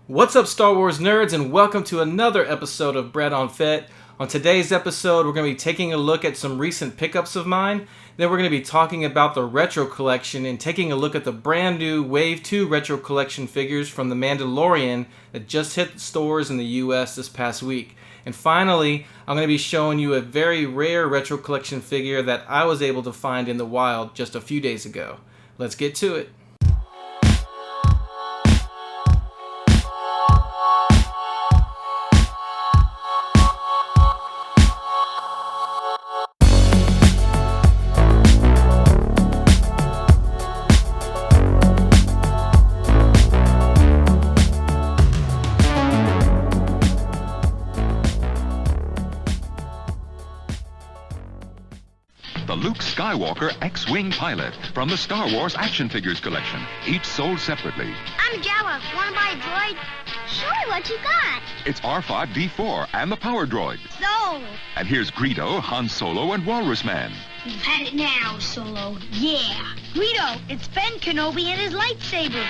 What's up, Star Wars nerds, and welcome to another episode of brettonfett. On today's episode, we're going to be taking a look at some recent pickups of mine. Then we're going to be talking about the retro collection and taking a look at the brand new Wave 2 retro collection figures from The Mandalorian that just hit stores in the US this past week. And finally, I'm going to be showing you a very rare retro collection figure that I was able to find in the wild just a few days ago. Let's get to it. The Luke Skywalker X-Wing pilot from the Star Wars action figures collection, each sold separately. I'm Jawa. Wanna buy a droid? Sure, what you got? It's R5-D4 and the power droid. Sold. And here's Greedo, Han Solo, and Walrus Man. You've had it now, Solo. Yeah. Greedo, it's Ben Kenobi and his lightsaber.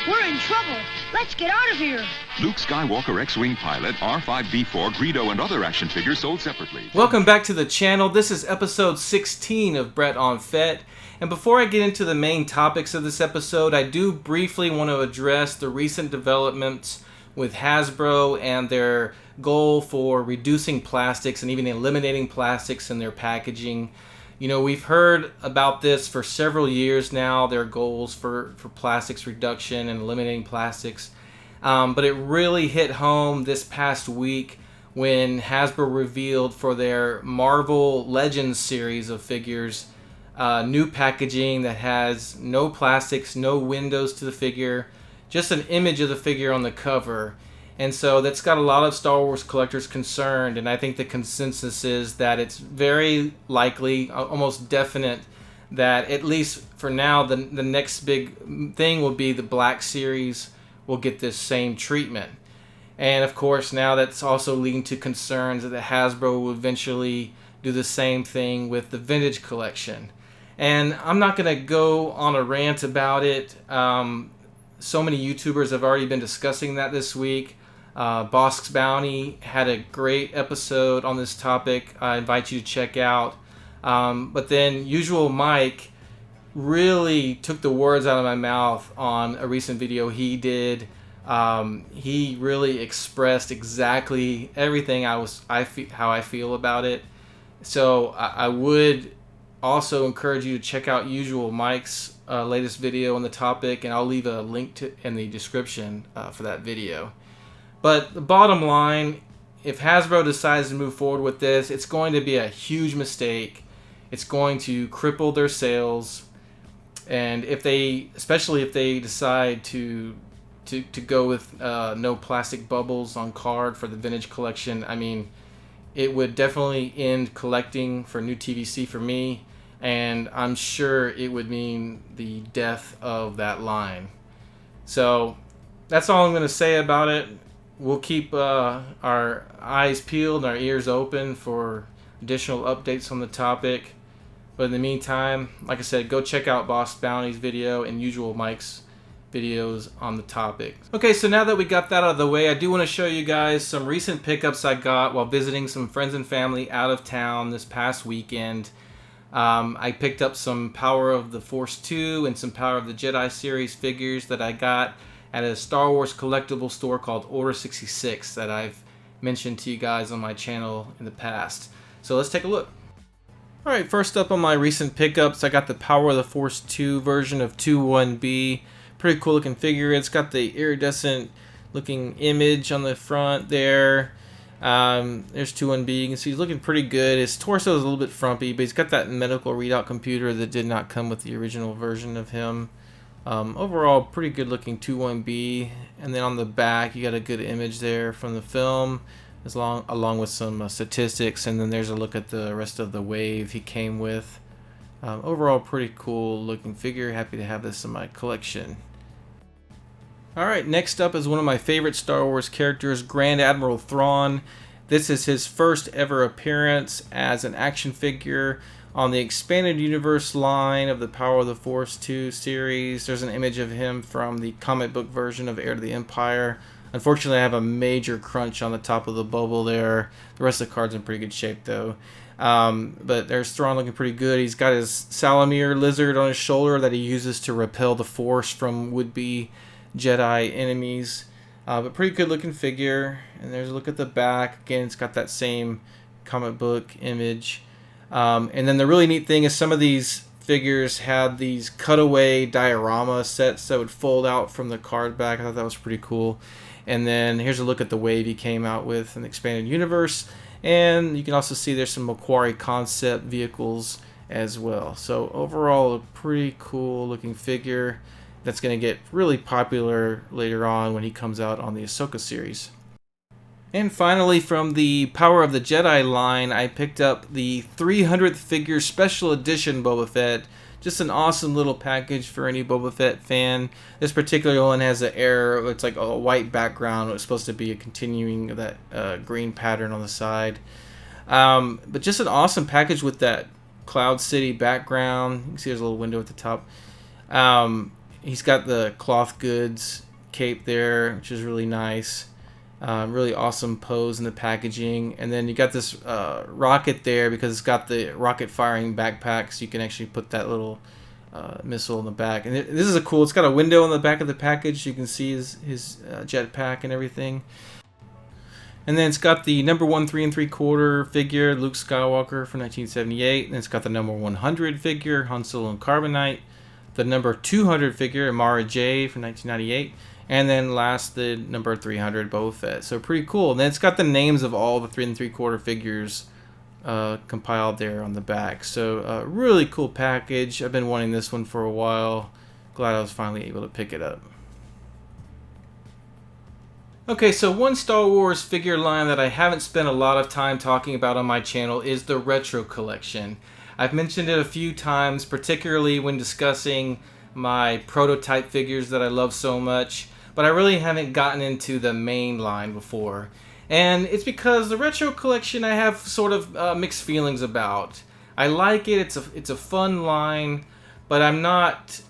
We're in trouble. Let's get out of here. Luke Skywalker X-Wing pilot, R5-D4, Greedo, and other action figures sold separately. Welcome back to the channel. This is episode 16 of brettonfett. And before I get into the main topics of this episode, I do briefly want to address the recent developments with Hasbro and their goal for reducing plastics and even eliminating plastics in their packaging. You know, we've heard about this for several years now, their goals for plastics reduction and eliminating plastics. But it really hit home this past week when Hasbro revealed for their Marvel Legends series of figures new packaging that has no plastics, no windows to the figure, just an image of the figure on the cover. And so that's got a lot of Star Wars collectors concerned, and I think the consensus is that it's very likely, almost definite, that at least for now, the next big thing will be the Black Series will get this same treatment. And of course, now that's also leading to concerns that Hasbro will eventually do the same thing with the Vintage Collection. And I'm not going to go on a rant about it. So many YouTubers have already been discussing that this week. Bosk's Bounty had a great episode on this topic. I invite you to check out. But then Usual Mike really took the words out of my mouth on a recent video he did. He really expressed exactly everything how I feel about it. So I would also encourage you to check out Usual Mike's latest video on the topic, and I'll leave a link in the description for that video. But the bottom line, if Hasbro decides to move forward with this, it's going to be a huge mistake. It's going to cripple their sales. And especially if they decide to go with no plastic bubbles on card for the Vintage Collection, I mean, it would definitely end collecting for new TVC for me. And I'm sure it would mean the death of that line. So that's all I'm going to say about it. We'll keep our eyes peeled and our ears open for additional updates on the topic. But in the meantime, like I said, go check out Bosk's Bounty's video and Usual Mike's videos on the topic. Okay, so now that we got that out of the way, I do want to show you guys some recent pickups I got while visiting some friends and family out of town this past weekend. I picked up some Power of the Force 2 and some Power of the Jedi series figures that I got at a Star Wars collectible store called Order 66 that I've mentioned to you guys on my channel in the past. So let's take a look. Alright, first up on my recent pickups, I got the Power of the Force 2 version of 2-1B. Pretty cool looking figure. It's got the iridescent looking image on the front there. There's 2-1B. You can see he's looking pretty good. His torso is a little bit frumpy, but he's got that medical readout computer that did not come with the original version of him. Overall, pretty good looking 2-1B. And then on the back, you got a good image there from the film, along with some statistics. And then there's a look at the rest of the wave he came with. Overall, pretty cool looking figure. Happy to have this in my collection. Alright, next up is one of my favorite Star Wars characters, Grand Admiral Thrawn. This is his first ever appearance as an action figure on the Expanded Universe line of the Power of the Force 2 series. There's an image of him from the comic book version of Heir to the Empire Unfortunately, I have a major crunch on the top of the bubble there. The rest of the card's in pretty good shape, though. But there's Thrawn looking pretty good. He's got his Salamir lizard on his shoulder that he uses to repel the Force from would-be Jedi enemies. But pretty good looking figure. And there's a look at the back. Again, it's got that same comic book image. And then the really neat thing is some of these figures had these cutaway diorama sets that would fold out from the card back. I thought that was pretty cool. And then here's a look at the wave he came out with in the expanded universe. And you can also see there's some Macquarie concept vehicles as well. So overall, a pretty cool looking figure that's going to get really popular later on when he comes out on the Ahsoka series. And finally, from the Power of the Jedi line, I picked up the 300th figure special edition Boba Fett. Just an awesome little package for any Boba Fett fan. This particular one has an error. It's like a white background. It was supposed to be a continuing of that green pattern on the side. But just an awesome package with that Cloud City background. You can see there's a little window at the top. He's got the cloth goods cape there, which is really nice. Really awesome pose in the packaging. And then you got this rocket there because it's got the rocket firing backpack, so you can actually put that little missile in the back. And this is cool. It's got a window in the back of the package. You can see his jetpack and everything. And then it's got the number 1 3 3/4 figure, Luke Skywalker from 1978. And it's got the number 100 figure, Han Solo and Carbonite. The number 200 figure, Mara J from 1998. And then last, the number 300 Boba Fett. So pretty cool. And then it's got the names of all the 3 3/4 figures compiled there on the back. So really cool package. I've been wanting this one for a while. Glad I was finally able to pick it up. Okay, so one Star Wars figure line that I haven't spent a lot of time talking about on my channel is the Retro Collection. I've mentioned it a few times, particularly when discussing my prototype figures that I love so much, but I really haven't gotten into the main line before. And it's because the Retro Collection I have sort of mixed feelings about. I like it, it's a fun line, but I'm not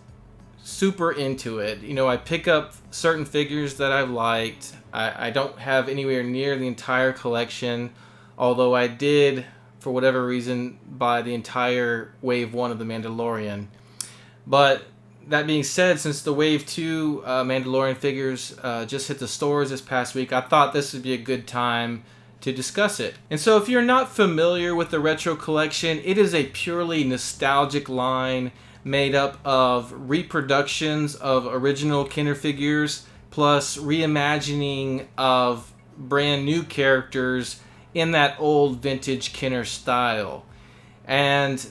super into it. You know, I pick up certain figures that I've liked. I don't have anywhere near the entire collection, although I did, for whatever reason, buy the entire Wave 1 of The Mandalorian. But that being said, since the Wave 2 Mandalorian figures just hit the stores this past week, I thought this would be a good time to discuss it. And so if you're not familiar with the Retro Collection, it is a purely nostalgic line made up of reproductions of original Kenner figures plus reimagining of brand new characters in that old vintage Kenner style. And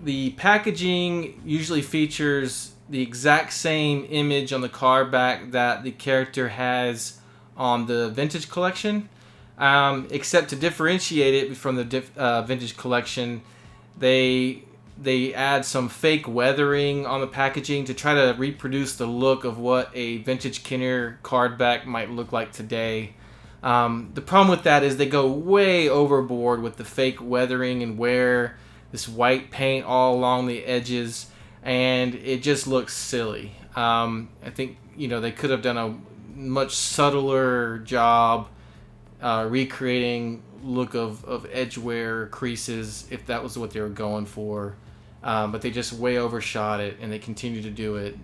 the packaging usually features the exact same image on the card back that the character has on the Vintage Collection, except to differentiate it from the Vintage Collection, they add some fake weathering on the packaging to try to reproduce the look of what a vintage Kenner card back might look like today. The problem with that is they go way overboard with the fake weathering and wear this white paint all along the edges, and it just looks silly. I think, you know, they could have done a much subtler job recreating look of edge wear creases if that was what they were going for. But they just way overshot it, and they continue to do it.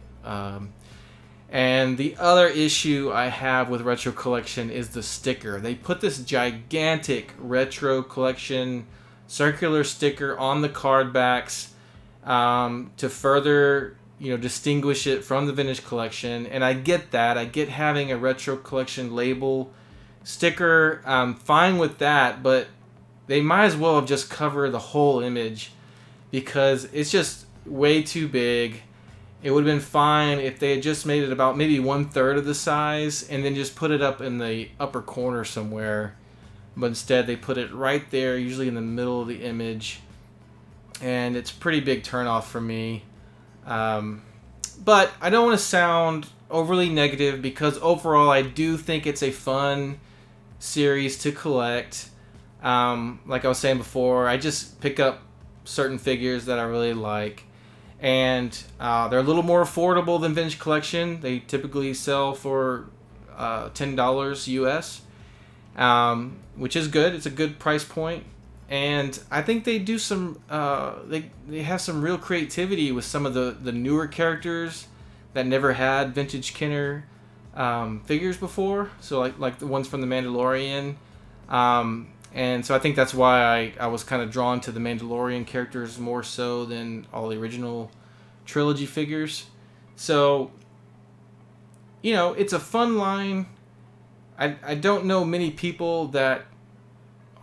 And the other issue I have with Retro Collection is the sticker. They put this gigantic Retro Collection circular sticker on the card backs to further, you know, distinguish it from the Vintage Collection. And I get that. I get having a Retro Collection label sticker. I'm fine with that, but they might as well have just covered the whole image, because it's just way too big. It would have been fine if they had just made it about maybe 1/3 of the size and then just put it up in the upper corner somewhere. But instead they put it right there, usually in the middle of the image. And it's a pretty big turnoff for me. But I don't want to sound overly negative, because overall I do think it's a fun series to collect. Like I was saying before, I just pick up certain figures that I really like, and they're a little more affordable than Vintage Collection. They typically sell for $10 US, which is good. It's a good price point. And I think they do some, they have some real creativity with some of the newer characters that never had vintage Kenner figures before. So like the ones from The Mandalorian. And so I think that's why I was kind of drawn to the Mandalorian characters more so than all the original trilogy figures. So, you know, it's a fun line. I don't know many people that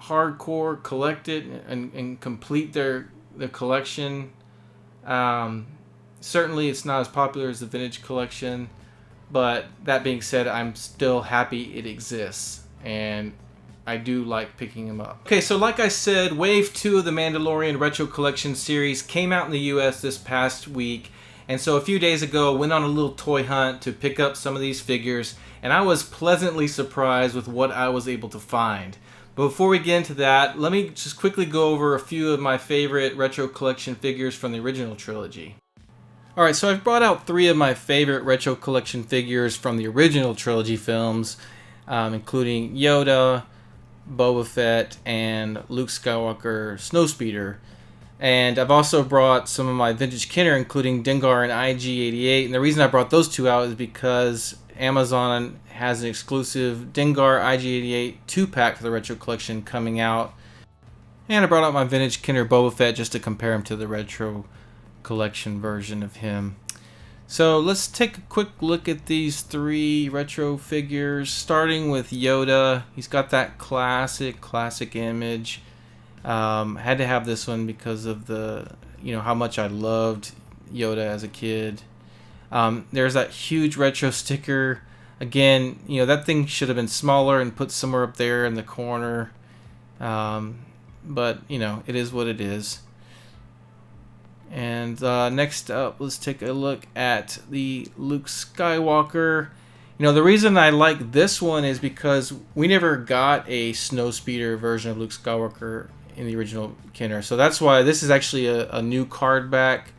hardcore collect it and complete their collection. Certainly it's not as popular as the vintage collection, but that being said, I'm still happy it exists, and I do like picking them up. Okay, so like I said, Wave 2 of the Mandalorian Retro Collection series came out in the US this past week, and so a few days ago went on a little toy hunt to pick up some of these figures, and I was pleasantly surprised with what I was able to find. But before we get into that, let me just quickly go over a few of my favorite Retro Collection figures from the original trilogy. Alright, so I've brought out 3 of my favorite Retro Collection figures from the original trilogy films, including Yoda, Boba Fett, and Luke Skywalker Snowspeeder. And I've also brought some of my vintage Kenner, including Dengar and IG-88. And the reason I brought those 2 out is because Amazon has an exclusive Dengar IG-88 2-pack for the Retro Collection coming out. And I brought out my vintage Kenner Boba Fett just to compare him to the Retro Collection version of him. So let's take a quick look at these 3 retro figures, starting with Yoda. He's got that classic image. Had to have this one because of the, how much I loved Yoda as a kid. There's that huge retro sticker. Again, that thing should have been smaller and put somewhere up there in the corner. But, it is what it is. And next up, let's take a look at the Luke Skywalker. The reason I like this one is because we never got a Snowspeeder version of Luke Skywalker in the original Kenner. So that's why this is actually a new card back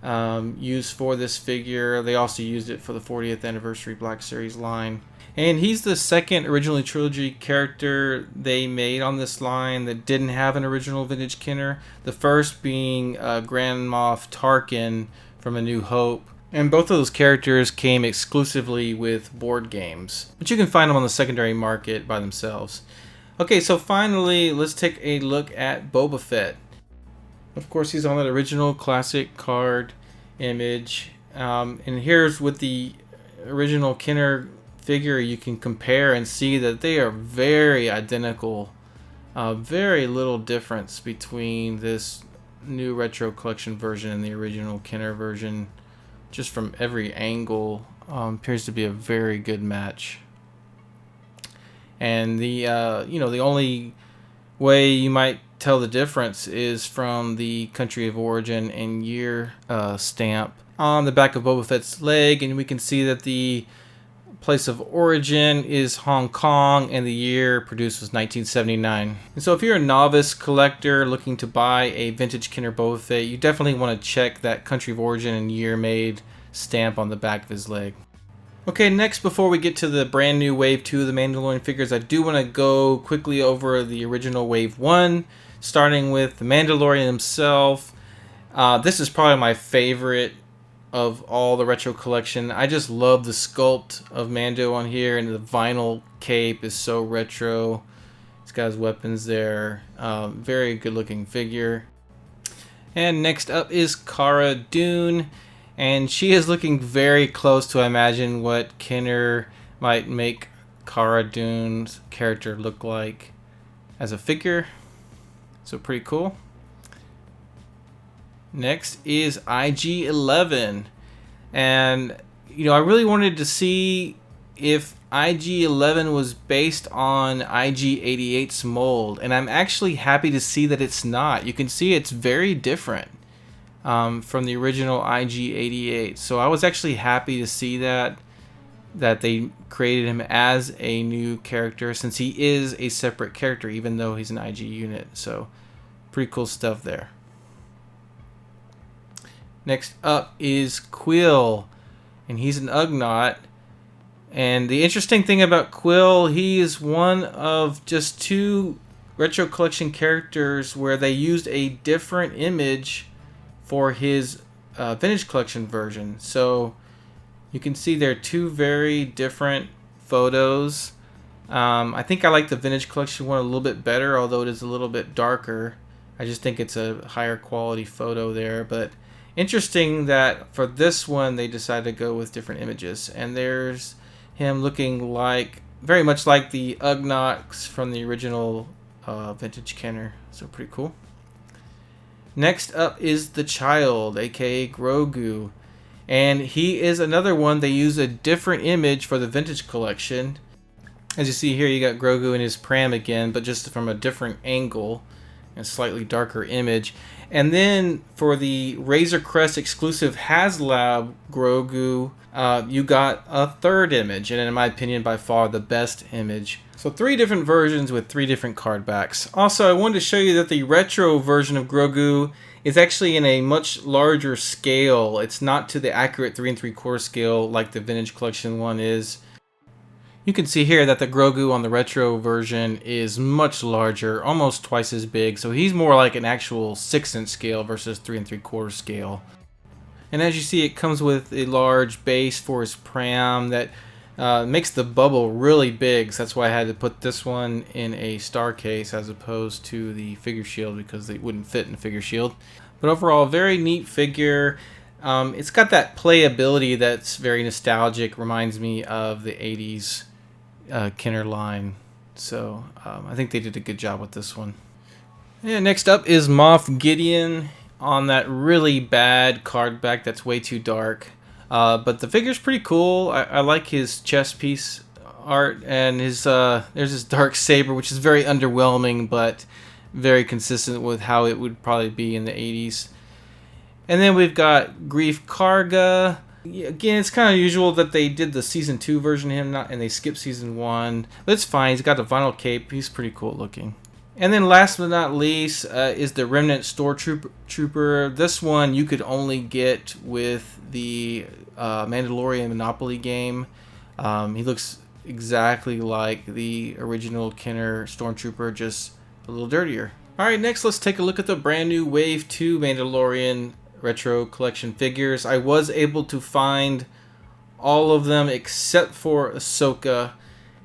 used for this figure. They also used it for the 40th anniversary Black Series line. And he's the second original trilogy character they made on this line that didn't have an original vintage Kenner. The first being Grand Moff Tarkin from A New Hope. And both of those characters came exclusively with board games. But you can find them on the secondary market by themselves. Okay, so finally, let's take a look at Boba Fett. Of course, he's on that original classic card image. And here's with the original Kenner figure, you can compare and see that they are very identical. Very little difference between this new Retro Collection version and the original Kenner version. Just from every angle, appears to be a very good match. And the the only way you might tell the difference is from the country of origin and year stamp on the back of Boba Fett's leg, and we can see that the place of origin is Hong Kong and the year produced was 1979. And so if you're a novice collector looking to buy a vintage Kenner Boba Fett, you definitely want to check that country of origin and year made stamp on the back of his leg. Okay, next, before we get to the brand new Wave 2 of the Mandalorian figures, I do want to go quickly over the original Wave 1, starting with the Mandalorian himself. This is probably my favorite of all the retro collection. I just love the sculpt of Mando on here, and the vinyl cape is so retro. He's got his weapons there. Very good looking figure. And next up is Cara Dune, and she is looking very close to, I imagine, what Kenner might make Cara Dune's character look like as a figure. So pretty cool. Next is IG-11, and I really wanted to see if IG-11 was based on IG-88's mold, and I'm actually happy to see that it's not. You can see it's very different from the original IG-88, so I was actually happy to see that they created him as a new character, since he is a separate character even though he's an IG unit. So pretty cool stuff there. Next up is Quill, and he's an Ugnaught. And the interesting thing about Quill, he is one of just 2 retro collection characters where they used a different image for his vintage collection version. So you can see they're 2 very different photos. I think I like the vintage collection one a little bit better, although it is a little bit darker. I just think it's a higher quality photo there. But interesting that for this one they decided to go with different images. And there's him looking like very much like the Ugnaughts from the original vintagekenner. So pretty cool. Next up is the Child, aka Grogu. And he is another one. They use a different image for the vintage collection. As you see here, you got Grogu in his pram again, but just from a different angle and slightly darker image. And then for the Razor Crest exclusive HasLab Grogu, you got a third image, and in my opinion, by far the best image. So 3 different versions with 3 different card backs. Also, I wanted to show you that the retro version of Grogu is actually in a much larger scale. It's not to the accurate 3 3/4 scale like the vintage collection one is. You can see here that the Grogu on the retro version is much larger, almost twice as big. So he's more like an actual 6-inch scale versus 3 3/4 scale. And as you see, it comes with a large base for his pram that makes the bubble really big. So that's why I had to put this one in a star case as opposed to the figure shield, because they wouldn't fit in the figure shield. But overall, very neat figure. It's got that playability that's very nostalgic. Reminds me of the 80s Kenner line. So I think they did a good job with this one. Yeah, next up is Moff Gideon on that really bad card back that's way too dark. But the figure's pretty cool. I like his chest piece art, and his there's his dark saber, which is very underwhelming, but very consistent with how it would probably be in the 80s. And then we've got Grief Karga. Again, it's kind of usual that they did the season 2 version of him, and they skipped season 1. But it's fine. He's got the vinyl cape. He's pretty cool looking. And then last but not least is the Remnant Stormtrooper. This one you could only get with the Mandalorian Monopoly game. He looks exactly like the original Kenner Stormtrooper, just a little dirtier. Alright, next let's take a look at the brand new Wave 2 Mandalorian retro collection figures. I was able to find all of them except for Ahsoka.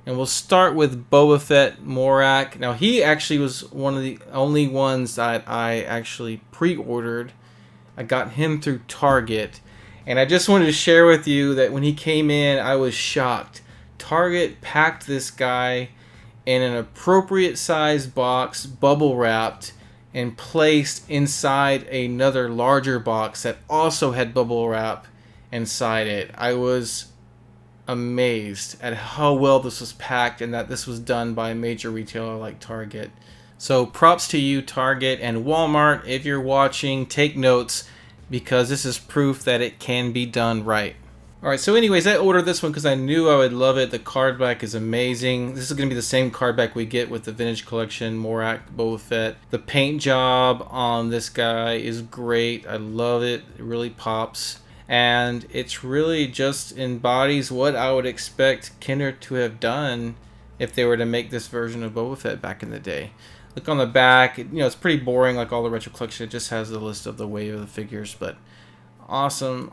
And we'll start with Bobafett Morak. Now, he actually was one of the only ones that I actually pre-ordered. I got him through Target. And I just wanted to share with you that when he came in, I was shocked. Target packed this guy in an appropriate size box, bubble wrapped, and placed inside another larger box that also had bubble wrap inside it. I was amazed at how well this was packed and that this was done by a major retailer like Target. So props to you, Target, and Walmart. If you're watching, take notes, because this is proof that it can be done right. Alright, so anyways, I ordered this one because I knew I would love it. The card back is amazing. This is going to be the same card back we get with the Vintage Collection, Morak, Boba Fett. The paint job on this guy is great. I love it. It really pops. And it's really just embodies what I would expect Kenner to have done if they were to make this version of Boba Fett back in the day. Look on the back, it's pretty boring like all the retro collection. It just has the list of the wave of the figures, but awesome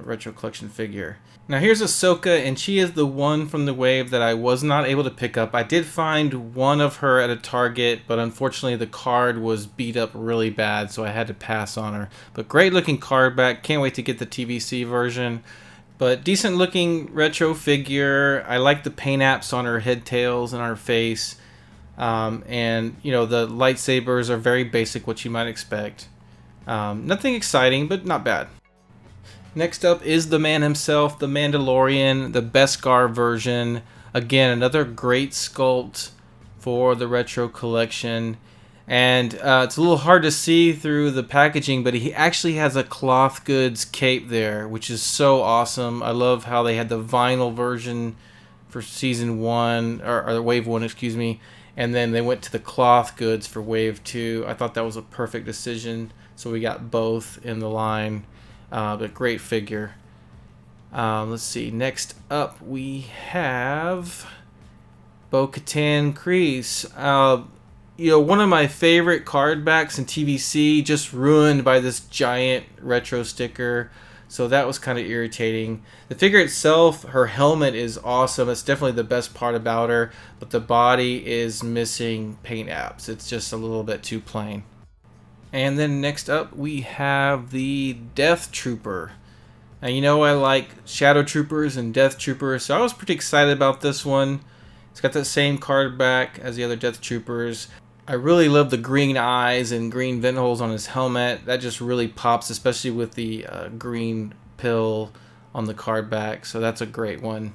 retro collection figure. Now here's Ahsoka, and she is the one from the wave that I was not able to pick up. I did find one of her at a Target, but unfortunately the card was beat up really bad, so I had to pass on her. But great looking card back. Can't wait to get the TVC version. But decent looking retro figure. I like the paint apps on her head tails and on her face. And the lightsabers are very basic, what you might expect. Nothing exciting, but not bad. Next up is the man himself, the Mandalorian, the Beskar version. Again, another great sculpt for the retro collection. And it's a little hard to see through the packaging, but he actually has a cloth goods cape there, which is so awesome. I love how they had the vinyl version for season 1, or wave 1, excuse me. And then they went to the cloth goods for wave 2. I thought that was a perfect decision. So we got both in the line. But great figure. Let's see. Next up, we have Bo-Katan Kryze. One of my favorite card backs in TVC, just ruined by this giant retro sticker. So that was kind of irritating. The figure itself, her helmet is awesome. It's definitely the best part about her. But the body is missing paint apps. It's just a little bit too plain. And then next up, we have the Death Trooper. Now, I like Shadow Troopers and Death Troopers, so I was pretty excited about this one. It's got that same card back as the other Death Troopers. I really love the green eyes and green vent holes on his helmet. That just really pops, especially with the green pill on the card back, so that's a great one.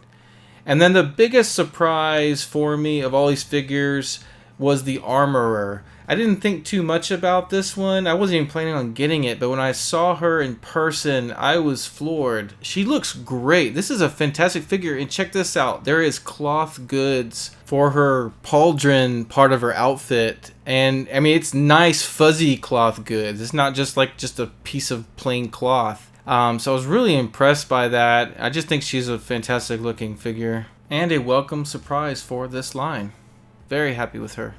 And then the biggest surprise for me of all these figures was the Armorer. I didn't think too much about this one. I wasn't even planning on getting it, but when I saw her in person, I was floored. She looks great. This is a fantastic figure, and check this out. There is cloth goods for her pauldron part of her outfit, and I mean, it's nice fuzzy cloth goods. It's not just a piece of plain cloth. So I was really impressed by that. I just think she's a fantastic looking figure and a welcome surprise for this line. Very happy with her.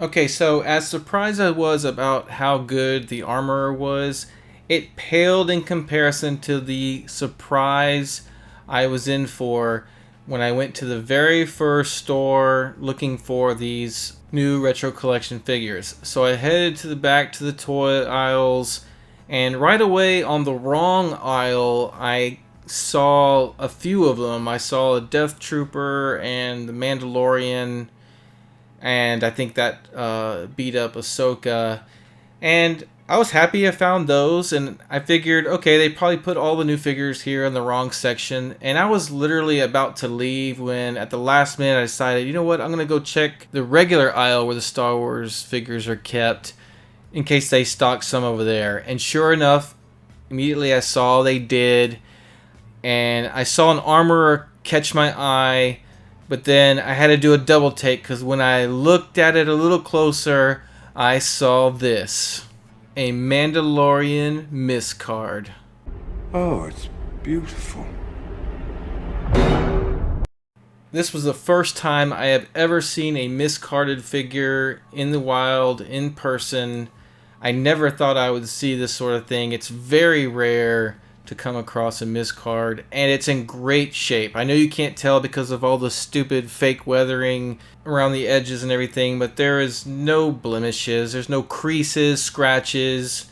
Okay, so as surprised I was about how good the Armorer was, it paled in comparison to the surprise I was in for when I went to the very first store looking for these new retro collection figures. So I headed to the back to the toy aisles, and right away on the wrong aisle I saw a few of them. I saw a Death Trooper and the Mandalorian, and I think that beat up Ahsoka, and I was happy I found those, and I figured, okay, they probably put all the new figures here in the wrong section, and I was literally about to leave when at the last minute I decided, you know what, I'm going to go check the regular aisle where the Star Wars figures are kept in case they stock some over there. And sure enough, immediately I saw they did, and I saw an Armorer catch my eye. But then I had to do a double take because when I looked at it a little closer, I saw this. A Mandalorian miscard. Oh, it's beautiful. This was the first time I have ever seen a miscarded figure in the wild, in person. I never thought I would see this sort of thing. It's very rare to come across a miscard, and it's in great shape. I know you can't tell because of all the stupid fake weathering around the edges and everything, but there is no blemishes, there's no creases, scratches,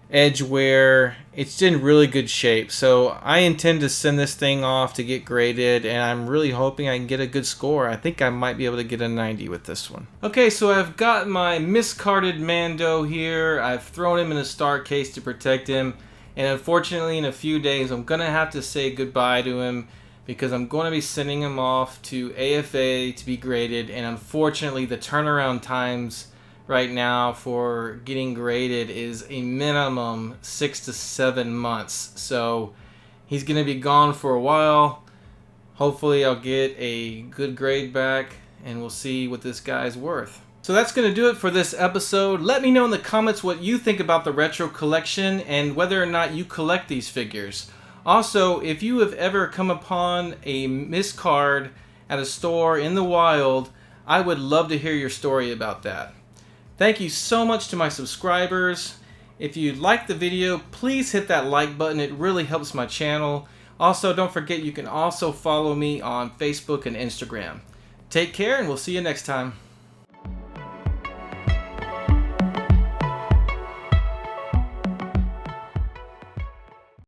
edge wear. It's in really good shape. So I intend to send this thing off to get graded, and I'm really hoping I can get a good score. I think I might be able to get a 90 with this one. Okay, so I've got my miscarded Mando here. I've thrown him in a star case to protect him. And unfortunately, in a few days, I'm going to have to say goodbye to him because I'm going to be sending him off to AFA to be graded. And unfortunately, the turnaround times right now for getting graded is a minimum 6 to 7 months. So he's going to be gone for a while. Hopefully, I'll get a good grade back, and we'll see what this guy's worth. So that's going to do it for this episode. Let me know in the comments what you think about the retro collection and whether or not you collect these figures. Also, if you have ever come upon a miscard at a store in the wild, I would love to hear your story about that. Thank you so much to my subscribers. If you liked the video, please hit that like button. It really helps my channel. Also, don't forget you can also follow me on Facebook and Instagram. Take care, and we'll see you next time.